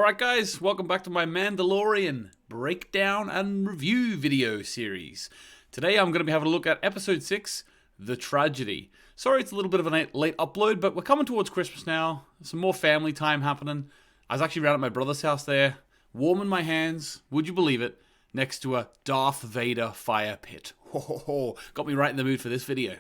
Alright guys, welcome back to my Mandalorian breakdown and review video series. Today I'm going to be having a look at episode 6, The Tragedy. Sorry it's a little bit of a late upload, but we're coming towards Christmas now. Some more family time happening. I was actually around at my brother's house there, warming my hands, would you believe it, next to a Darth Vader fire pit. Ho ho ho, got me right in the mood for this video.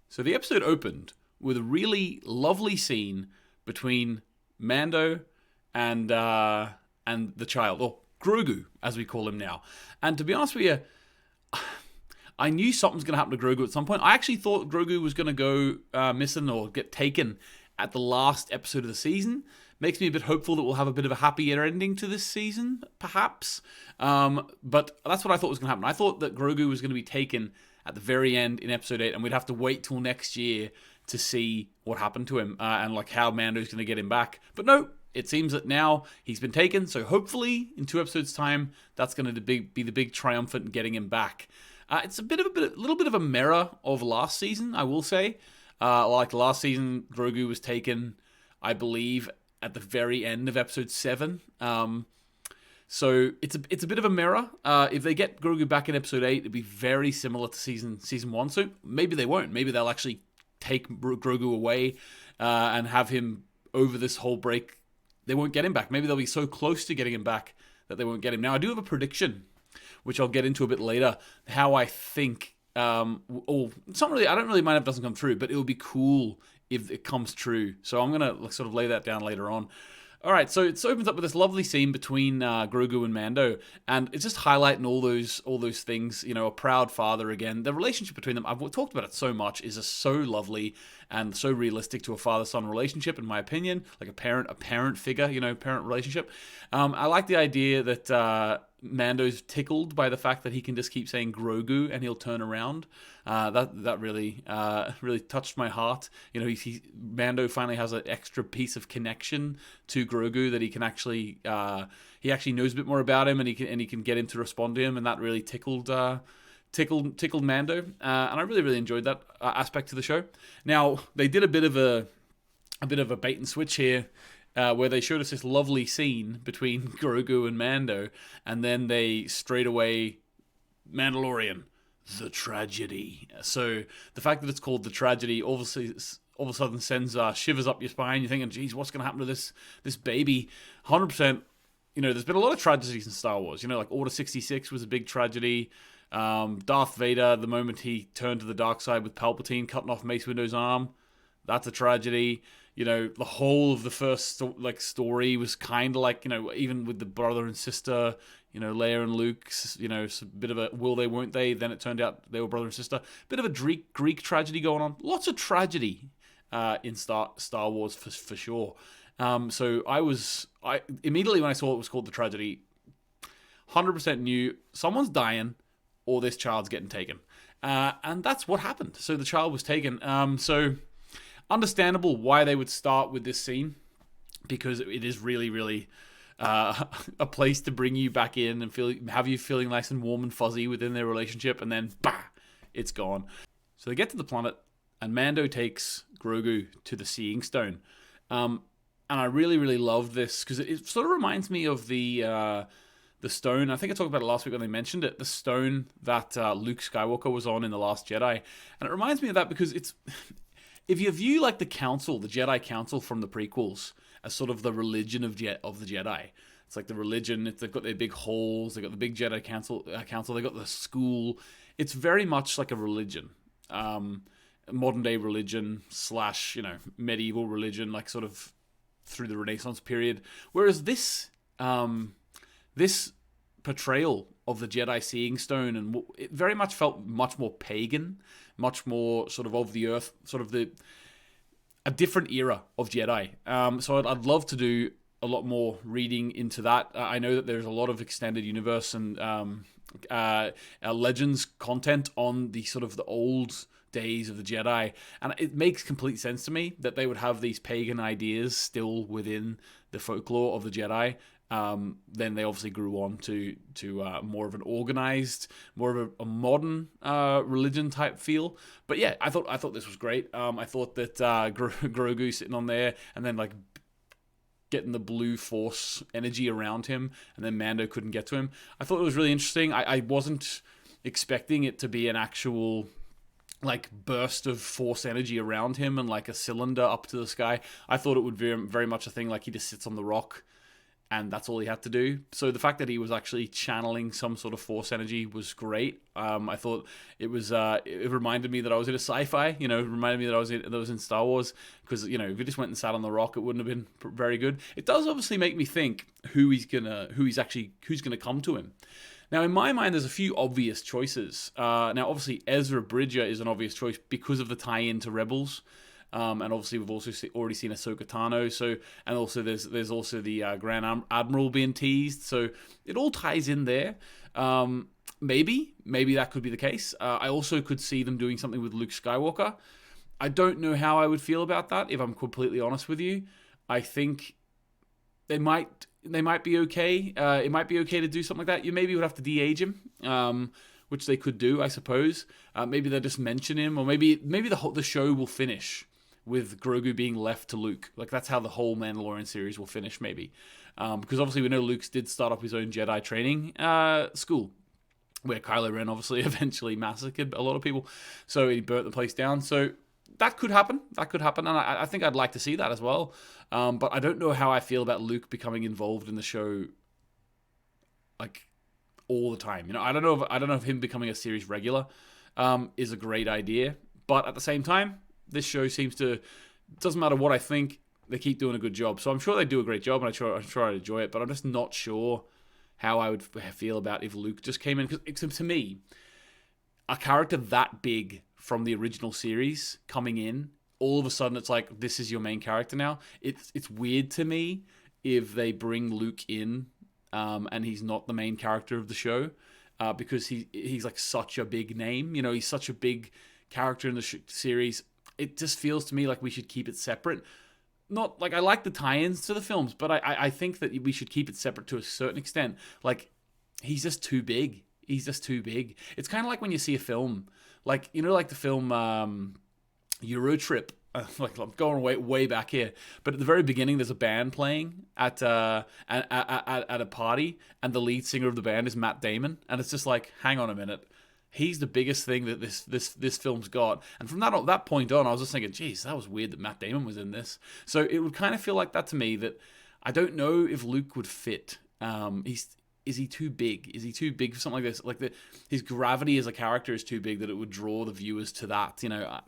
So the episode opened with a really lovely scene between Mando and the child, or Grogu, as we call him now. And to be honest with you, I knew something was going to happen to Grogu at some point. I actually thought Grogu was going to go missing or get taken at the last episode of the season. Makes me a bit hopeful that we'll have a bit of a happier ending to this season, perhaps. But that's what I thought was going to happen. I thought that Grogu was going to be taken at the very end in episode 8, and we'd have to wait till next year to see what happened to him and like how Mando's going to get him back. But no, it seems that now he's been taken, so hopefully in 2 episodes' time, that's going to be the big triumphant in getting him back. It's a little bit of a mirror of last season, I will say. Like last season, Grogu was taken, I believe, at the very end of episode 7. So it's a bit of a mirror. If they get Grogu back in episode 8, it'd be very similar to season 1. So maybe they won't. Maybe they'll actually take Grogu away and have him over this whole break. They won't get him back. Maybe they'll be so close to getting him back that they won't get him. Now, I do have a prediction, which I'll get into a bit later, how I think... it's not really, I don't really mind if it doesn't come true, but it would be cool if it comes true. So I'm going to sort of lay that down later on. All right, so it opens up with this lovely scene between Grogu and Mando, and it's just highlighting all those things. You know, a proud father again. The relationship between them, I've talked about it so much, is just so lovely and so realistic to a father-son relationship, in my opinion. Like a parent figure, you know, parent relationship. I like the idea that Mando's tickled by the fact that he can just keep saying Grogu and he'll turn around. That really touched my heart. You know, Mando finally has an extra piece of connection to Grogu that he can actually he actually knows a bit more about him and he can get him to respond to him, and that really tickled Mando, and I really enjoyed that aspect to the show. Now they did a bit of a bait and switch here. Where they showed us this lovely scene between Grogu and Mando, and then they straight away, Mandalorian, The Tragedy. So the fact that it's called The Tragedy obviously all of a sudden sends shivers up your spine. You're thinking, geez, what's going to happen to this baby? 100%, you know, there's been a lot of tragedies in Star Wars. You know, like Order 66 was a big tragedy. Darth Vader, the moment he turned to the dark side with Palpatine cutting off Mace Windu's arm, that's a tragedy. You know, the whole of the first story was kind of like, you know, even with the brother and sister, you know, Leia and Luke, you know, it's a bit of a will they, won't they? Then it turned out they were brother and sister. Bit of a Greek tragedy going on. Lots of tragedy in Star Wars for sure. So I immediately when I saw it was called The Tragedy, 100% knew someone's dying or this child's getting taken. And that's what happened. So the child was taken. So... understandable why they would start with this scene, because it is really a place to bring you back in and have you feeling nice and warm and fuzzy within their relationship, and then bah, it's gone. So they get to the planet, and Mando takes Grogu to the Seeing Stone, and I really love this because it sort of reminds me of the stone. I think I talked about it last week when they mentioned it. The stone that Luke Skywalker was on in The Last Jedi, and it reminds me of that because it's. If you view like the Jedi Council from the prequels as sort of the religion of the Jedi, it's like the religion. They've got their big halls. They've got the big Jedi Council. They've got the school. It's very much like a religion, modern day religion / you know, medieval religion, like sort of through the Renaissance period. Whereas this portrayal of the Jedi Seeing Stone, and it very much felt much more pagan, much more sort of the earth, sort of a different era of Jedi. So I'd love to do a lot more reading into that. I know that there's a lot of extended universe and Legends content on the sort of the old days of the Jedi, and it makes complete sense to me that they would have these pagan ideas still within the folklore of the Jedi. then they obviously grew on to more of an organized, more of a modern religion type feel. But yeah, I thought this was great. I thought that Grogu sitting on there and then like getting the blue force energy around him, and then Mando couldn't get to him. I thought it was really interesting. I wasn't expecting it to be an actual like burst of force energy around him and like a cylinder up to the sky. I thought it would be very much a thing like he just sits on the rock and that's all he had to do. So the fact that he was actually channeling some sort of force energy was great. I thought it was. It reminded me that I was in a sci-fi. You know, it reminded me that I was in Star Wars, because you know, if he just went and sat on the rock, it wouldn't have been very good. It does obviously make me think who's gonna come to him. Now, in my mind, there's a few obvious choices. Now, obviously, Ezra Bridger is an obvious choice because of the tie-in to Rebels. And obviously we've also already seen Ahsoka Tano, and also there's also the Grand Admiral being teased, so it all ties in there. Maybe that could be the case. I also could see them doing something with Luke Skywalker. I don't know how I would feel about that, if I'm completely honest with you. I think they might be okay. It might be okay to do something like that. You maybe would have to de-age him, which they could do, I suppose. Maybe they'll just mention him, or maybe the show will finish with Grogu being left to Luke. Like, that's how the whole Mandalorian series will finish, maybe. Because obviously we know Luke did start up his own Jedi training school, where Kylo Ren obviously eventually massacred a lot of people. So he burnt the place down. So that could happen. And I think I'd like to see that as well. But I don't know how I feel about Luke becoming involved in the show, like, all the time. You know, I don't know if him becoming a series regular is a great idea. But at the same time, this show seems to, doesn't matter what I think, they keep doing a good job. So I'm sure they do a great job, and I'm sure I'd enjoy it, but I'm just not sure how I would feel about if Luke just came in. Because to me, a character that big from the original series coming in, all of a sudden it's like, this is your main character now. It's weird to me if they bring Luke in and he's not the main character of the show, because he's like such a big name. You know, he's such a big character in the series. It just feels to me like we should keep it separate. Not like I like the tie-ins to the films, but I think that we should keep it separate to a certain extent. Like, he's just too big. It's kind of like when you see a film, like, you know, like the film Eurotrip. Like, I'm going way back here, but at the very beginning, there's a band playing at a party, and the lead singer of the band is Matt Damon, and it's just like, hang on a minute. He's the biggest thing that this film's got. And from that point on, I was just thinking, geez, that was weird that Matt Damon was in this. So it would kind of feel like that to me, that I don't know if Luke would fit. Is he too big? Is he too big for something like this? Like, his gravity as a character is too big that it would draw the viewers to that. You know,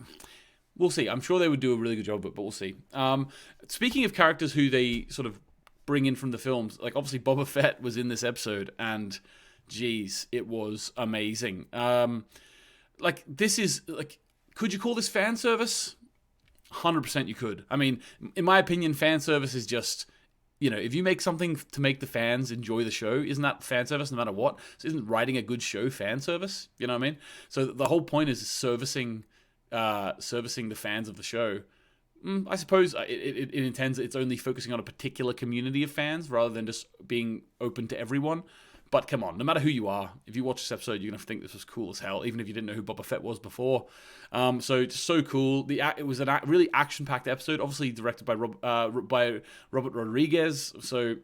we'll see. I'm sure they would do a really good job, but we'll see. Speaking of characters who they sort of bring in from the films, like, obviously Boba Fett was in this episode, and geez, it was amazing. Like, this is, like, could you call this fan service? 100% you could. I mean, in my opinion, fan service is just, you know, if you make something to make the fans enjoy the show, isn't that fan service no matter what? So isn't writing a good show fan service? You know what I mean? So the whole point is servicing the fans of the show. I suppose it intends, it's only focusing on a particular community of fans rather than just being open to everyone. But come on, no matter who you are, if you watch this episode, you're going to think this was cool as hell, even if you didn't know who Boba Fett was before. So just so cool. It was a really action-packed episode, obviously directed by Robert Rodriguez. So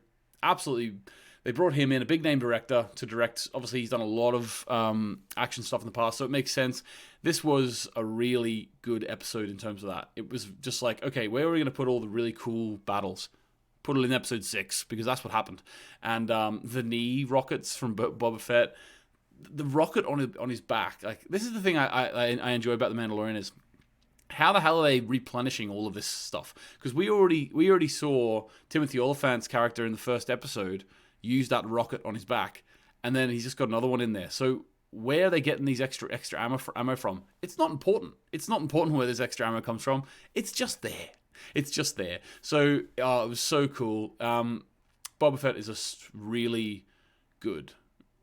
absolutely, they brought him in, a big-name director, to direct. Obviously, he's done a lot of action stuff in the past, so it makes sense. This was a really good episode in terms of that. It was just like, okay, where are we going to put all the really cool battles? Put it in episode 6, because that's what happened. And the knee rockets from Boba Fett, the rocket on his back. Like, this is the thing I enjoy about the Mandalorian is, how the hell are they replenishing all of this stuff? Because we already saw Timothy Olyphant's character in the first episode use that rocket on his back, and then he's just got another one in there. So where are they getting these extra ammo from? It's not important. It's not important where this extra ammo comes from. It's just there. So it was so cool. Boba Fett is just really good.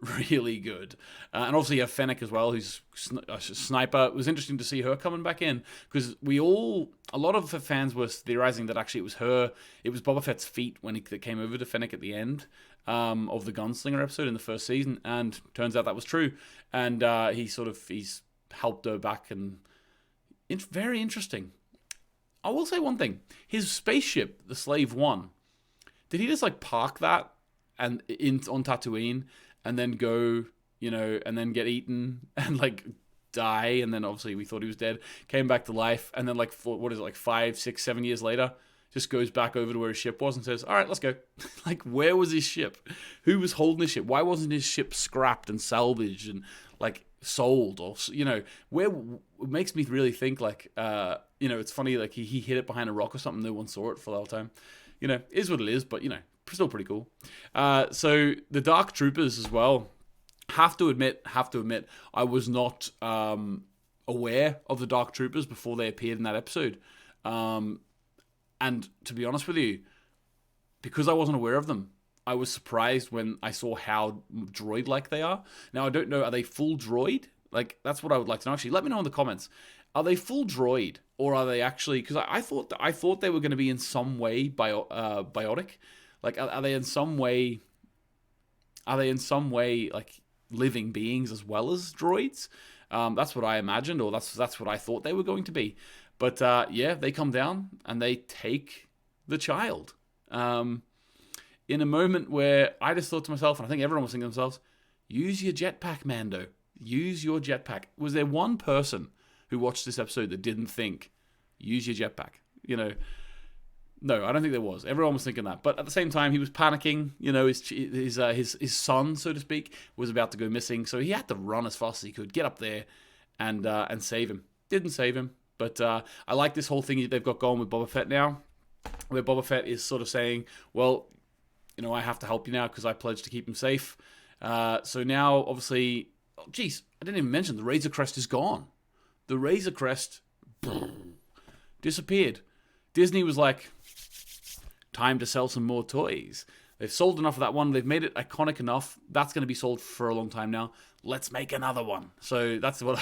really good. And obviously you have Fennec as well, who's a sniper. It was interesting to see her coming back in, because a lot of the fans were theorizing that actually it was Boba Fett's feet when he came over to Fennec at the end of the Gunslinger episode in the first season, and turns out that was true. And he's helped her back, and it's very interesting. I will say one thing: his spaceship, the Slave One, did he just like park that and on Tatooine and then go, and then get eaten and like die, and then obviously we thought he was dead, came back to life, and then like 5, 6, 7 years later, just goes back over to where his ship was and says, "All right, let's go." Like, where was his ship? Who was holding his ship? Why wasn't his ship scrapped and salvaged and like sold, or where? It makes me really think like it's funny, like he hid it behind a rock or something, no one saw it for the whole time. Is what it is, but still pretty cool. So the Dark Troopers as well, have to admit I was not aware of the Dark Troopers before they appeared in that episode, and to be honest with you, because I wasn't aware of them, I was surprised when I saw how droid-like they are. Now, I don't know, are they full droid? Like, that's what I would like to know. Actually, let me know in the comments. Are they full droid, or are they actually... Because I thought they were going to be in some way biotic. Like, are they in some way... like living beings as well as droids? That's what I imagined, or that's what I thought they were going to be. But they come down and they take the child. In a moment where I just thought to myself, and I think everyone was thinking to themselves, use your jetpack, Mando. Use your jetpack. Was there one person who watched this episode that didn't think, use your jetpack? No, I don't think there was. Everyone was thinking that. But at the same time, he was panicking. His son, so to speak, was about to go missing. So he had to run as fast as he could, get up there and save him. Didn't save him. But I like this whole thing they've got going with Boba Fett now, where Boba Fett is sort of saying, well, I have to help you now because I pledged to keep him safe. So now, obviously, I didn't even mention the Razor Crest is gone. The Razor Crest disappeared. Disney was like, time to sell some more toys. They've sold enough of that one. They've made it iconic enough. That's going to be sold for a long time now. Let's make another one. So that's what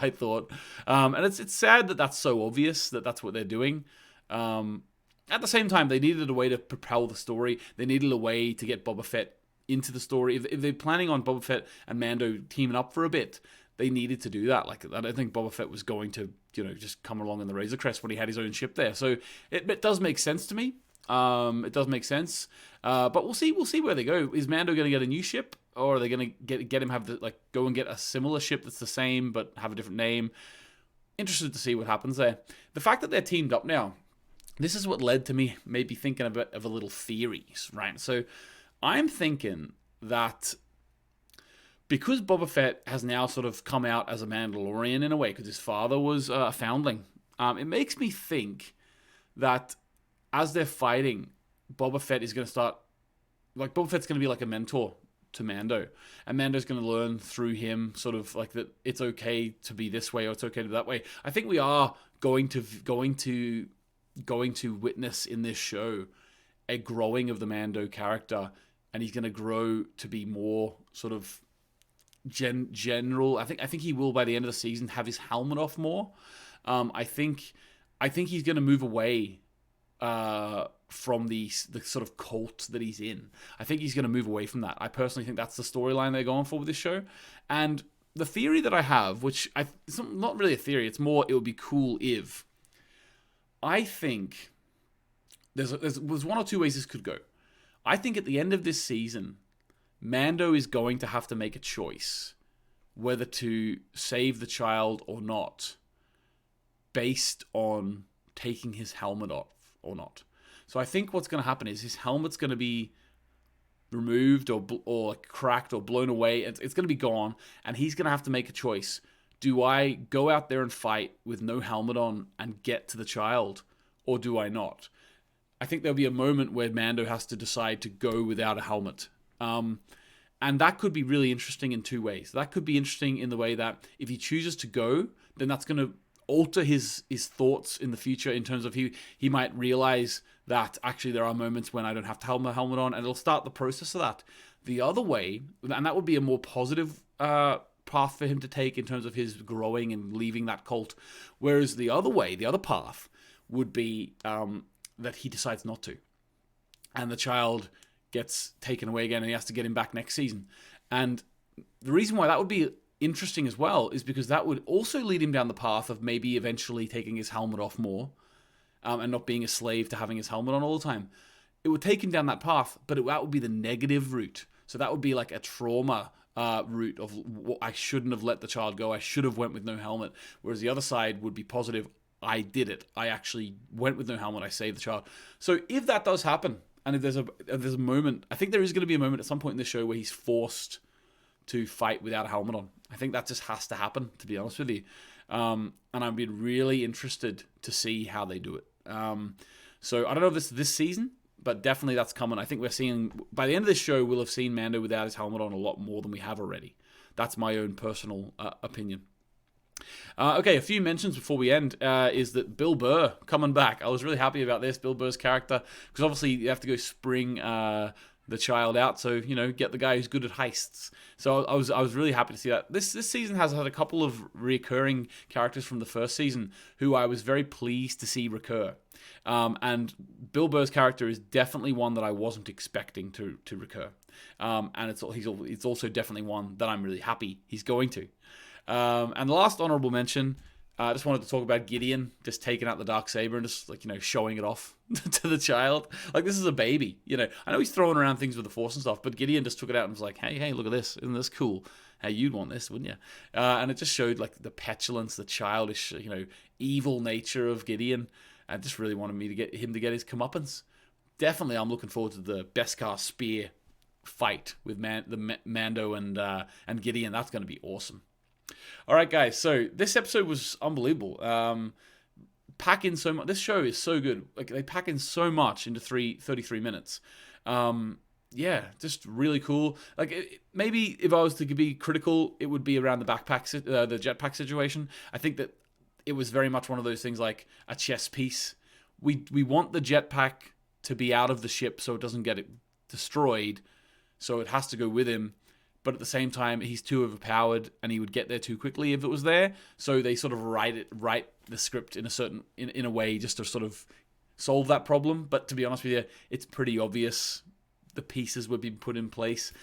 I thought. And it's sad that that's so obvious that that's what they're doing. At the same time, they needed a way to propel the story. They needed a way to get Boba Fett into the story. If they're planning on Boba Fett and Mando teaming up for a bit, they needed to do that. Like, I don't think Boba Fett was going to, just come along in the Razor Crest when he had his own ship there. So it does make sense to me. It does make sense. But we'll see where they go. Is Mando going to get a new ship, or are they going to get him go and get a similar ship that's the same but have a different name? Interested to see what happens there. The fact that they're teamed up now, this is what led to me maybe thinking a bit of a little theories, right? So I'm thinking that because Boba Fett has now sort of come out as a Mandalorian in a way, because his father was a foundling, it makes me think that as they're fighting, Boba Fett is going to start... Like, Boba Fett's going to be like a mentor to Mando. And Mando's going to learn through him sort of like that it's okay to be this way or it's okay to be that way. I think we are going to witness in this show a growing of the Mando character, and he's going to grow to be more sort of general. I think he will by the end of the season have his helmet off more. I think he's going to move away from the sort of cult that he's in. I think he's going to move away from that. I personally think that's the storyline they're going for with this show. And the theory that I have, it's not really a theory, it's more it would be cool if... I think there's one or two ways this could go. I think at the end of this season, Mando is going to have to make a choice whether to save the child or not, based on taking his helmet off or not. So I think what's going to happen is his helmet's going to be removed or cracked or blown away. It's going to be gone, and he's going to have to make a choice. Do I go out there and fight with no helmet on and get to the child, or do I not? I think there'll be a moment where Mando has to decide to go without a helmet. And that could be really interesting in two ways. That could be interesting in the way that if he chooses to go, then that's going to alter his thoughts in the future in terms of he might realize that actually there are moments when I don't have to have my helmet on, and it'll start the process of that. The other way, and that would be a more positive path for him to take in terms of his growing and leaving that cult. Whereas the other way, the other path, would be that he decides not to. And the child gets taken away again and he has to get him back next season. And the reason why that would be interesting as well is because that would also lead him down the path of maybe eventually taking his helmet off more and not being a slave to having his helmet on all the time. It would take him down that path, but that would be the negative route. So that would be like a trauma route of I shouldn't have let the child go. I should have went with no helmet. Whereas the other side would be positive. I did it. I actually went with no helmet. I saved the child. So if that does happen, and if there's a moment, I think there is going to be a moment at some point in the show where he's forced to fight without a helmet on. I think that just has to happen, to be honest with you. And I'd be really interested to see how they do it. So I don't know if this season, but definitely that's coming. I think we're seeing, by the end of this show, we'll have seen Mando without his helmet on a lot more than we have already. That's my own personal opinion. Okay, a few mentions before we end is that Bill Burr coming back. I was really happy about this, Bill Burr's character, because obviously you have to go spring the child out, so get the guy who's good at heists. So I was really happy to see that. This season has had a couple of recurring characters from the first season who I was very pleased to see recur. And Bill Burr's character is definitely one that I wasn't expecting to recur. And it's also definitely one that I'm really happy he's going to. And the last honorable mention, I just wanted to talk about Gideon just taking out the Darksaber and just showing it off to the child. Like, this is a baby, I know he's throwing around things with the Force and stuff, but Gideon just took it out and was like, hey, look at this. Isn't this cool? Hey, you'd want this, wouldn't you? And it just showed like the petulance, the childish, evil nature of Gideon. I just really wanted to get his comeuppance. Definitely, I'm looking forward to the Beskar spear fight with Mando and Gideon. That's going to be awesome. All right, guys. So this episode was unbelievable. Pack in so much. This show is so good. Like, they pack in so much into 33 minutes. Yeah, just really cool. Like, maybe if I was to be critical, it would be around the the jetpack situation. I think that it was very much one of those things like a chess piece. We want the jetpack to be out of the ship so it doesn't get destroyed. So it has to go with him. But at the same time, he's too overpowered, and he would get there too quickly if it was there. So they sort of write the script in a way just to sort of solve that problem. But to be honest with you, it's pretty obvious the pieces would be put in place.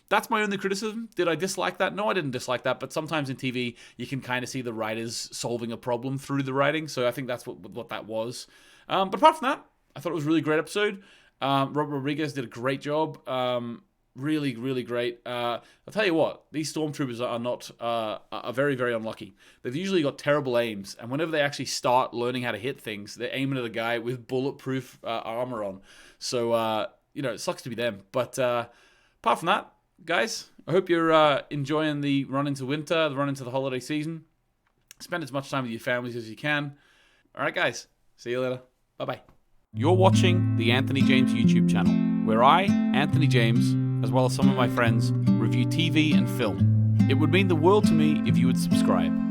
That's my only criticism. Did I dislike that? No, I didn't dislike that. But sometimes in TV, you can kind of see the writers solving a problem through the writing. So I think that's what that was. But apart from that, I thought it was a really great episode. Robert Rodriguez did a great job. Really, really great. I'll tell you what, these stormtroopers are very, very unlucky. They've usually got terrible aims, and whenever they actually start learning how to hit things, they're aiming at a guy with bulletproof armor on. So, it sucks to be them. But apart from that, guys, I hope you're enjoying the run into winter, the run into the holiday season. Spend as much time with your families as you can. All right, guys. See you later. Bye-bye. You're watching the Anthony James YouTube channel, where I, Anthony James, as well as some of my friends, review TV and film. It would mean the world to me if you would subscribe.